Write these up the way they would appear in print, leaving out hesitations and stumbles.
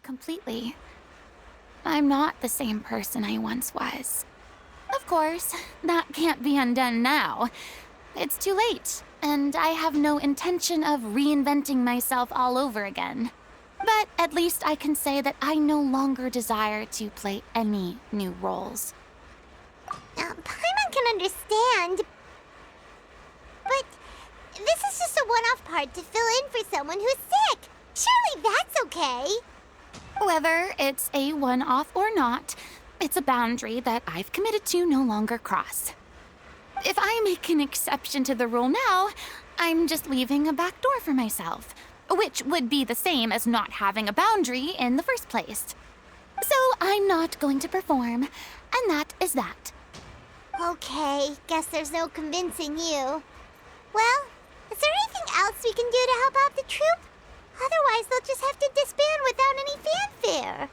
completely. I'm not the same person I once was. Of course, that can't be undone now. It's too late, and I have no intention of reinventing myself all over again. But at least I can say that I no longer desire to play any new roles. Paimon can understand, but this is just a one-off part to fill in for someone who's sick. Surely that's okay. Whether it's a one-off or not, it's a boundary that I've committed to no longer cross. If I make an exception to the rule now, I'm just leaving a back door for myself, which would be the same as not having a boundary in the first place. So I'm not going to perform, and that is that. Okay, guess there's no convincing you. Well, is there anything else we can do to help out the troupe? Otherwise, they'll just have to disband without any fanfare.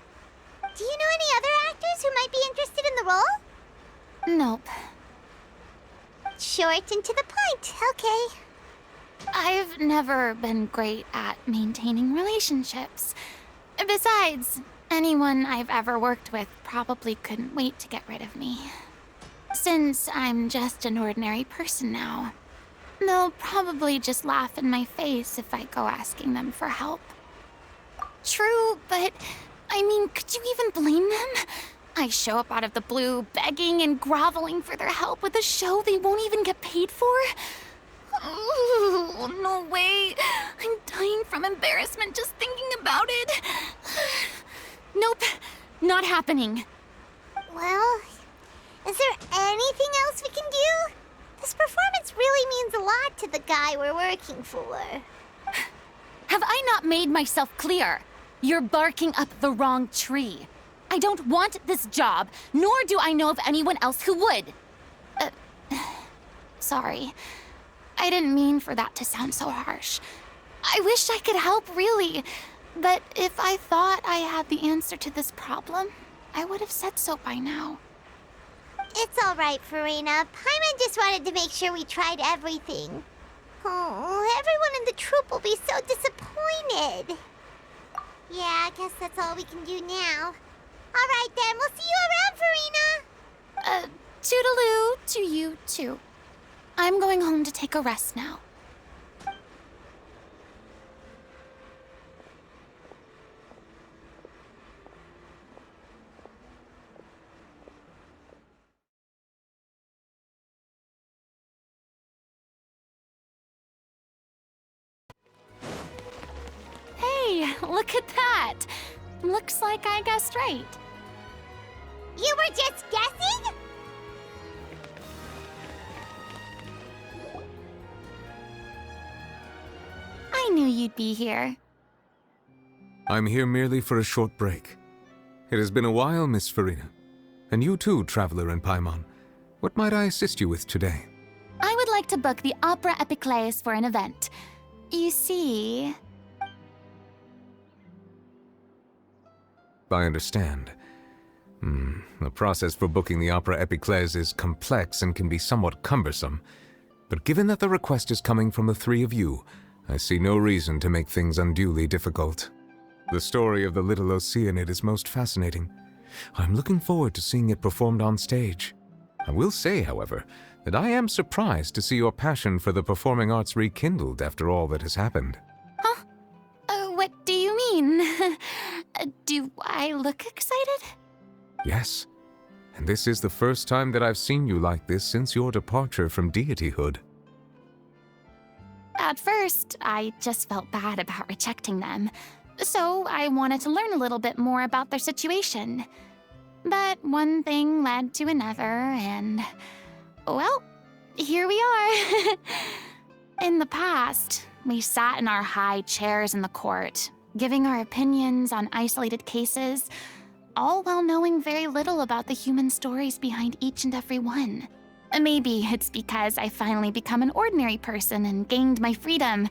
Do you know any other actors who might be interested in the role? Nope. Short and to the point, okay. I've never been great at maintaining relationships. Besides, anyone I've ever worked with probably couldn't wait to get rid of me. Since I'm just an ordinary person now, they'll probably just laugh in my face if I go asking them for help. True, but I mean, could you even blame them? I show up out of the blue, begging and groveling for their help with a show they won't even get paid for? Oh, no way. I'm dying from embarrassment just thinking about it. Nope, not happening. Well, is there anything else we can do? This performance really means a lot to the guy we're working for. Have I not made myself clear? You're barking up the wrong tree. I don't want this job, nor do I know of anyone else who would. Sorry. I didn't mean for that to sound so harsh. I wish I could help, really. But if I thought I had the answer to this problem, I would have said so by now. It's all right, Furina. Paimon just wanted to make sure we tried everything. Oh, everyone in the troupe will be so disappointed. Yeah, I guess that's all we can do now. All right, then. We'll see you around, Furina. Toodaloo to you, too. I'm going home to take a rest now. Hey, look at that! Looks like I guessed right. You were just guessing? I knew you'd be here. I'm here merely for a short break. It has been a while, Miss Furina. And you too, Traveler and Paimon. What might I assist you with today? I would like to book the Opera Epiclese for an event. You see... I understand. The process for booking the Opera Epiclese is complex and can be somewhat cumbersome. But given that the request is coming from the three of you, I see no reason to make things unduly difficult. The story of the little Oceanid is most fascinating. I'm looking forward to seeing it performed on stage. I will say, however, that I am surprised to see your passion for the performing arts rekindled after all that has happened. Huh? What do you mean? Do I look excited? Yes, and this is the first time that I've seen you like this since your departure from deityhood. At first, I just felt bad about rejecting them, so I wanted to learn a little bit more about their situation. But one thing led to another, and... well, here we are. In the past, we sat in our high chairs in the court, giving our opinions on isolated cases, all while knowing very little about the human stories behind each and every one. Maybe it's because I finally become an ordinary person and gained my freedom,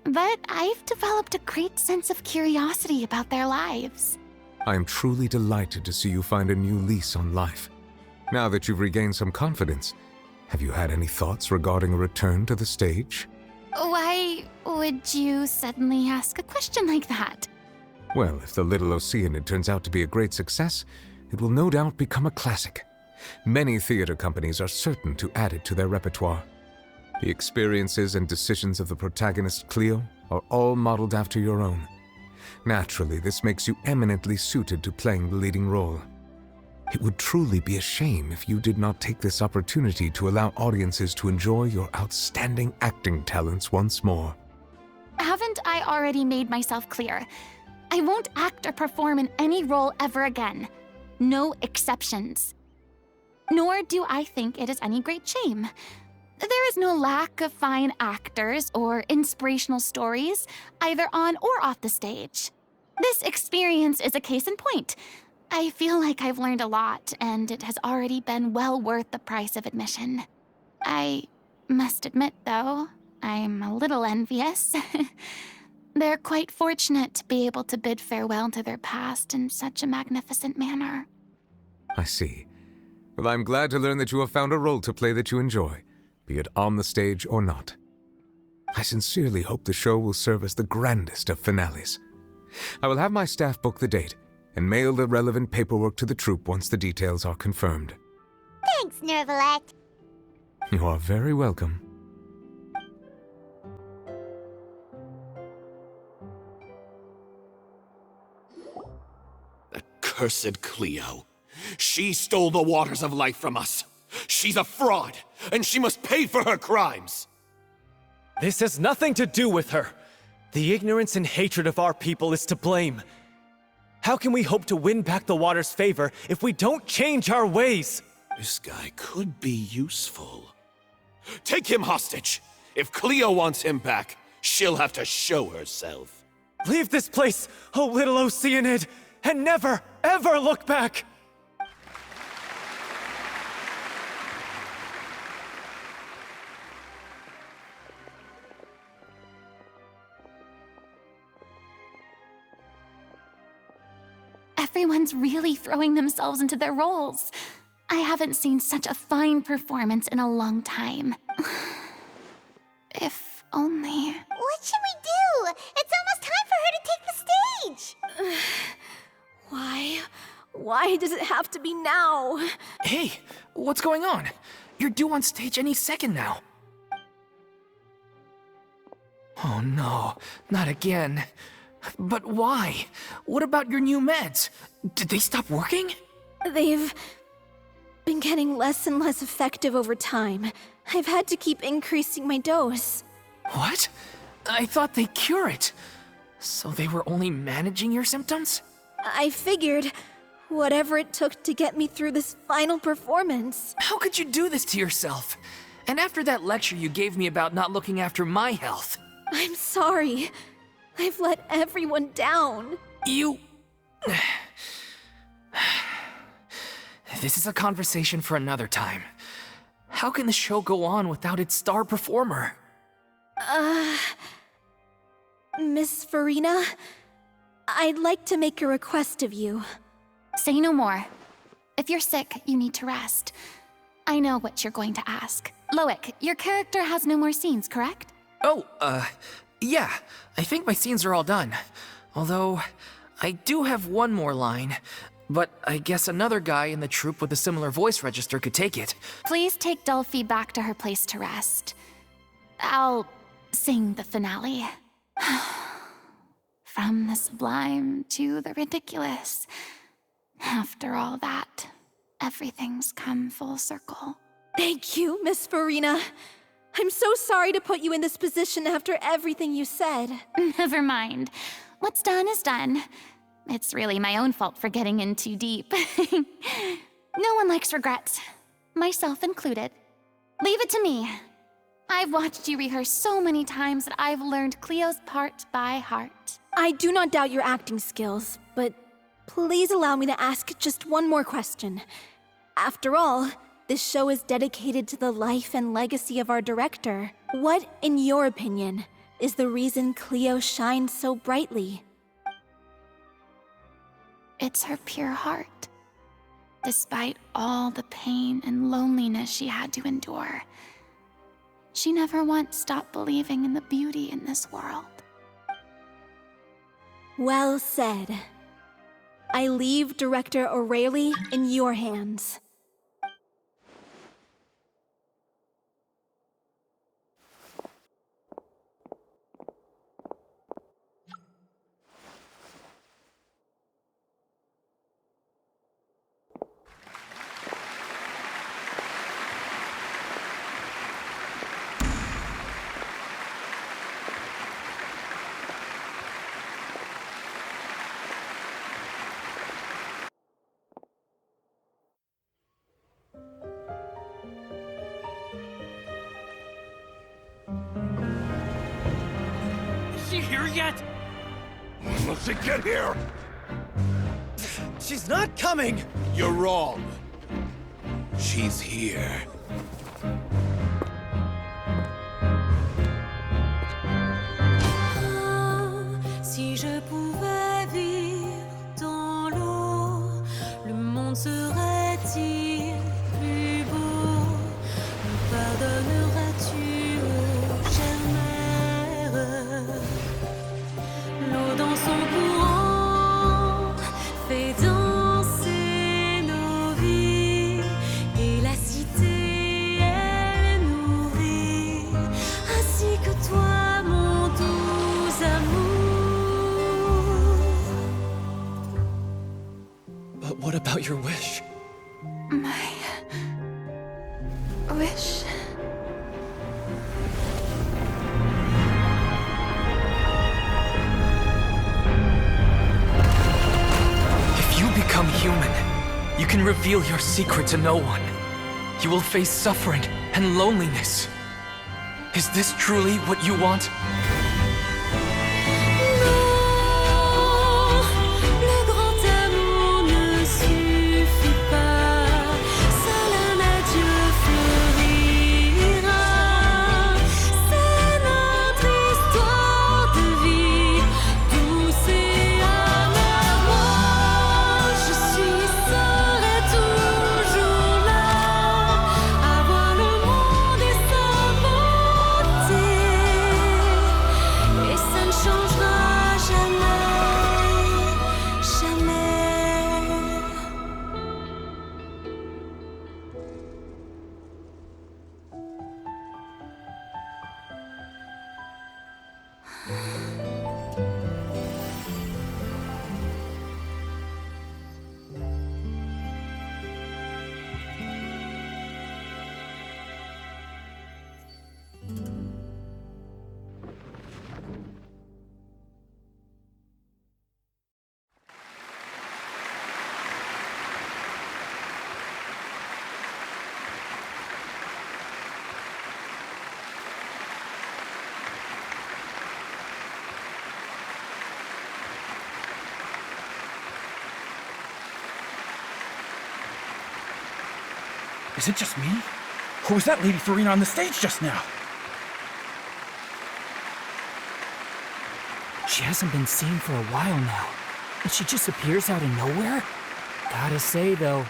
but I've developed a great sense of curiosity about their lives. I am truly delighted to see you find a new lease on life. Now that you've regained some confidence, have you had any thoughts regarding a return to the stage? Why would you suddenly ask a question like that? Well, if the Little Oceanid turns out to be a great success, it will no doubt become a classic. Many theater companies are certain to add it to their repertoire. The experiences and decisions of the protagonist Cleo are all modeled after your own. Naturally, this makes you eminently suited to playing the leading role. It would truly be a shame if you did not take this opportunity to allow audiences to enjoy your outstanding acting talents once more. Haven't I already made myself clear? I won't act or perform in any role ever again. No exceptions. Nor do I think it is any great shame. There is no lack of fine actors or inspirational stories, either on or off the stage. This experience is a case in point. I feel like I've learned a lot, and it has already been well worth the price of admission. I must admit, though, I'm a little envious. They're quite fortunate to be able to bid farewell to their past in such a magnificent manner. I see. Well, I'm glad to learn that you have found a role to play that you enjoy, be it on the stage or not. I sincerely hope the show will serve as the grandest of finales. I will have my staff book the date and mail the relevant paperwork to the troupe once the details are confirmed. Thanks, Nervalette. You are very welcome. Accursed Cleo. She stole the waters of life from us. She's a fraud, and she must pay for her crimes. This has nothing to do with her. The ignorance and hatred of our people is to blame. How can we hope to win back the water's favor if we don't change our ways? This guy could be useful. Take him hostage. If Cleo wants him back, she'll have to show herself. Leave this place, oh little Oceanid, and never, ever look back! Everyone's really throwing themselves into their roles. I haven't seen such a fine performance in a long time. If only... What should we do? It's almost time for her to take the stage. Why does it have to be now? Hey, what's going on? You're due on stage any second now. Oh no, not again. But why? What about your new meds? Did they stop working? They've been getting less and less effective over time. I've had to keep increasing my dose. What? I thought they cure it. So they were only managing your symptoms? I figured whatever it took to get me through this final performance. How could you do this to yourself? And after that lecture you gave me about not looking after my health. I'm sorry. I've let everyone down. You... This is a conversation for another time. How can the show go on without its star performer? Miss Furina, I'd like to make a request of you. Say no more. If you're sick, you need to rest. I know what you're going to ask. Loic, your character has no more scenes, correct? Oh, yeah. I think my scenes are all done. Although, I do have one more line. But I guess another guy in the troupe with a similar voice register could take it. Please take Delphi back to her place to rest. I'll sing the finale. From the sublime to the ridiculous. After all that, everything's come full circle. Thank you, Miss Furina. I'm so sorry to put you in this position after everything you said. Never mind. What's done is done. It's really my own fault for getting in too deep. No one likes regrets, myself included. Leave it to me. I've watched you rehearse so many times that I've learned Cleo's part by heart. I do not doubt your acting skills, but please allow me to ask just one more question. After all, this show is dedicated to the life and legacy of our director. What, in your opinion, is the reason Cleo shines so brightly? It's her pure heart. Despite all the pain and loneliness she had to endure, she never once stopped believing in the beauty in this world. Well said. I leave Director O'Reilly in your hands. Is she here yet? Let's get here! She's not coming! You're wrong. She's here. Si je pouvais vivre dans l'eau, le monde serait-il plus beau? Me pardonneras-tu, ô chère mère? L'eau dans son courant fait danser nos vies, et la cité elle nourrit, ainsi que toi, mon doux amour. But what about your wish? My wish. If you become human, you can reveal your secret to no one. You will face suffering and loneliness. Is this truly what you want? Le grand amour ne suffit pas, seul un adieu fleurira. C'est notre histoire de vie, douce et amère. Moi, je suis seule et toujours là, à voir le monde et sa beauté. Et ça ne changera jamais, jamais. Is it just me? Or was that Lady Furina on the stage just now? She hasn't been seen for a while now, and she just appears out of nowhere? Gotta say, though,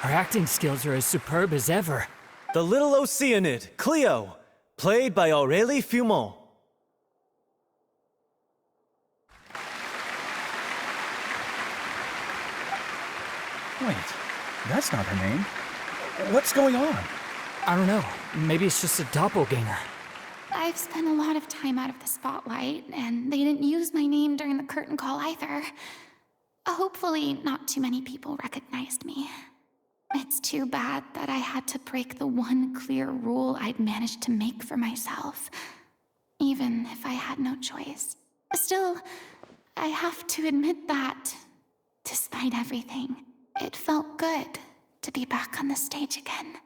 her acting skills are as superb as ever. The little Oceanid, Cleo, played by Aurélie Fumont. Wait, that's not her name. What's going on? I don't know, maybe it's just a doppelganger. I've spent a lot of time out of the spotlight, and they didn't use my name during the curtain call either. Hopefully, not too many people recognized me. It's too bad that I had to break the one clear rule I'd managed to make for myself, even if I had no choice. Still, I have to admit that, despite everything, it felt good to be back on the stage again.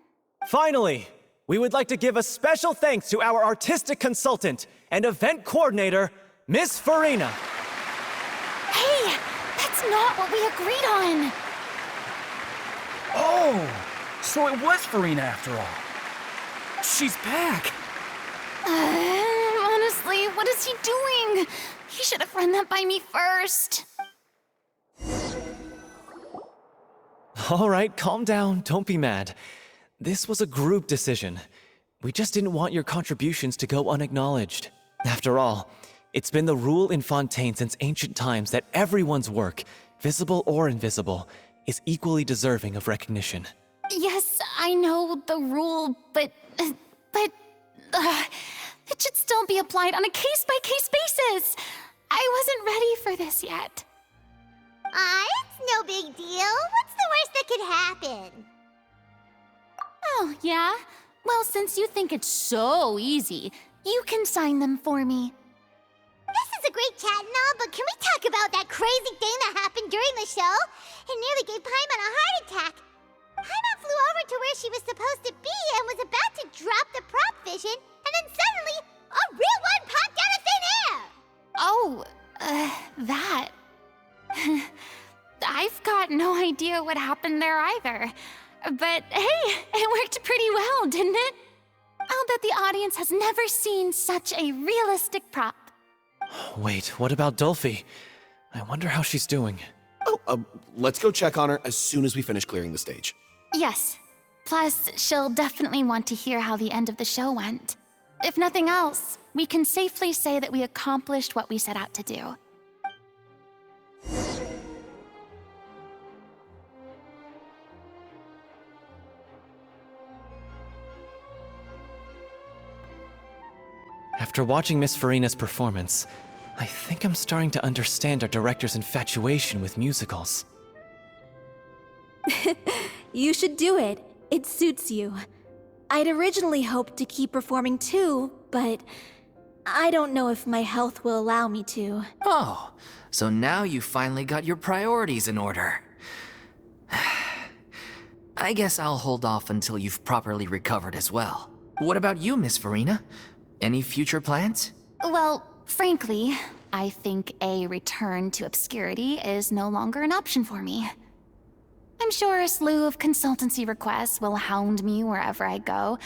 Finally, we would like to give a special thanks to our artistic consultant and event coordinator, Miss Furina. Hey, that's not what we agreed on! Oh, so it was Furina after all. She's back! Honestly, what is he doing? He should have run that by me first. All right, calm down, don't be mad. This was a group decision. We just didn't want your contributions to go unacknowledged. After all, It's been the rule in Fontaine since ancient times that everyone's work, visible or invisible, is equally deserving of recognition. Yes, I know the rule, but it should still be applied on a case-by-case basis. I wasn't ready for this yet. It's no big deal. What's the worst that could happen? Oh, yeah? Well, since you think it's so easy, you can sign them for me. This is a great chat and all, but can we talk about that crazy thing that happened during the show? It nearly gave Paimon a heart attack. Paimon flew over to where she was supposed to be and was about to drop the prop vision, and then suddenly, a real one popped out of thin air! Oh, that. I've got no idea what happened there either. But hey, it worked pretty well, didn't it? I'll bet the audience has never seen such a realistic prop. Wait, what about Dolphy? I wonder how she's doing. Oh, let's go check on her as soon as we finish clearing the stage. Yes. Plus, she'll definitely want to hear how the end of the show went. If nothing else, we can safely say that we accomplished what we set out to do. After watching Miss Furina's performance, I think I'm starting to understand our director's infatuation with musicals. You should do it. It suits you. I'd originally hoped to keep performing too, but I don't know if my health will allow me to. Oh, so now you finally got your priorities in order. I guess I'll hold off until you've properly recovered as well. What about you, Miss Furina? Any future plans? Well, frankly, I think a return to obscurity is no longer an option for me. I'm sure a slew of consultancy requests will hound me wherever I go,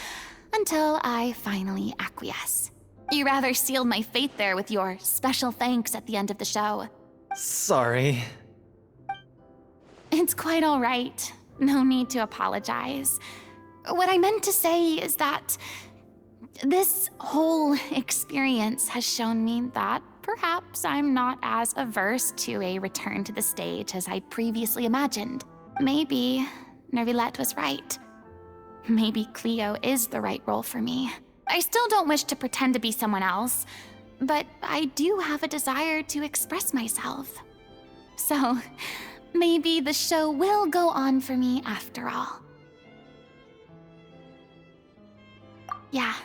until I finally acquiesce. You rather sealed my fate there with your special thanks at the end of the show. Sorry. It's quite all right. No need to apologize. What I meant to say is that this whole experience has shown me that perhaps I'm not as averse to a return to the stage as I previously imagined. Maybe Nervilette was right. Maybe Cleo is the right role for me. I still don't wish to pretend to be someone else, but I do have a desire to express myself. So, maybe the show will go on for me after all. Yeah.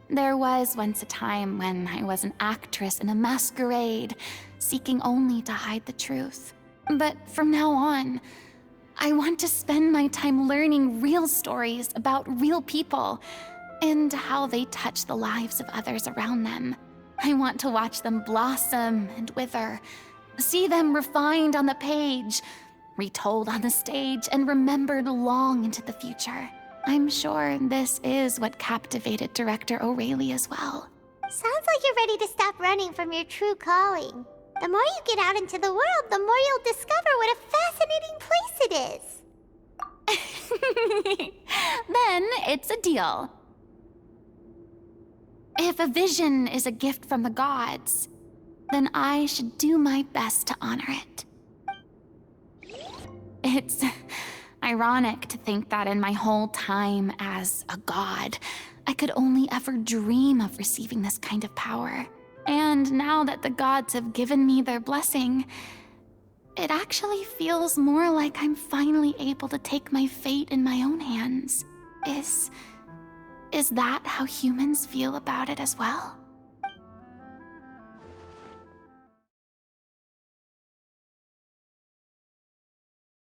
There was once a time when I was an actress in a masquerade, seeking only to hide the truth. But from now on, I want to spend my time learning real stories about real people and how they touch the lives of others around them. I want to watch them blossom and wither, see them refined on the page, retold on the stage, and remembered long into the future. I'm sure this is what captivated director O'Reilly as well. Sounds like you're ready to stop running from your true calling. The more you get out into the world, the more you'll discover what a fascinating place it is. Then it's a deal. If a vision is a gift from the gods, then I should do my best to honor it. It's ironic to think that in my whole time as a god, I could only ever dream of receiving this kind of power. And now that the gods have given me their blessing, it actually feels more like I'm finally able to take my fate in my own hands. Is that how humans feel about it as well?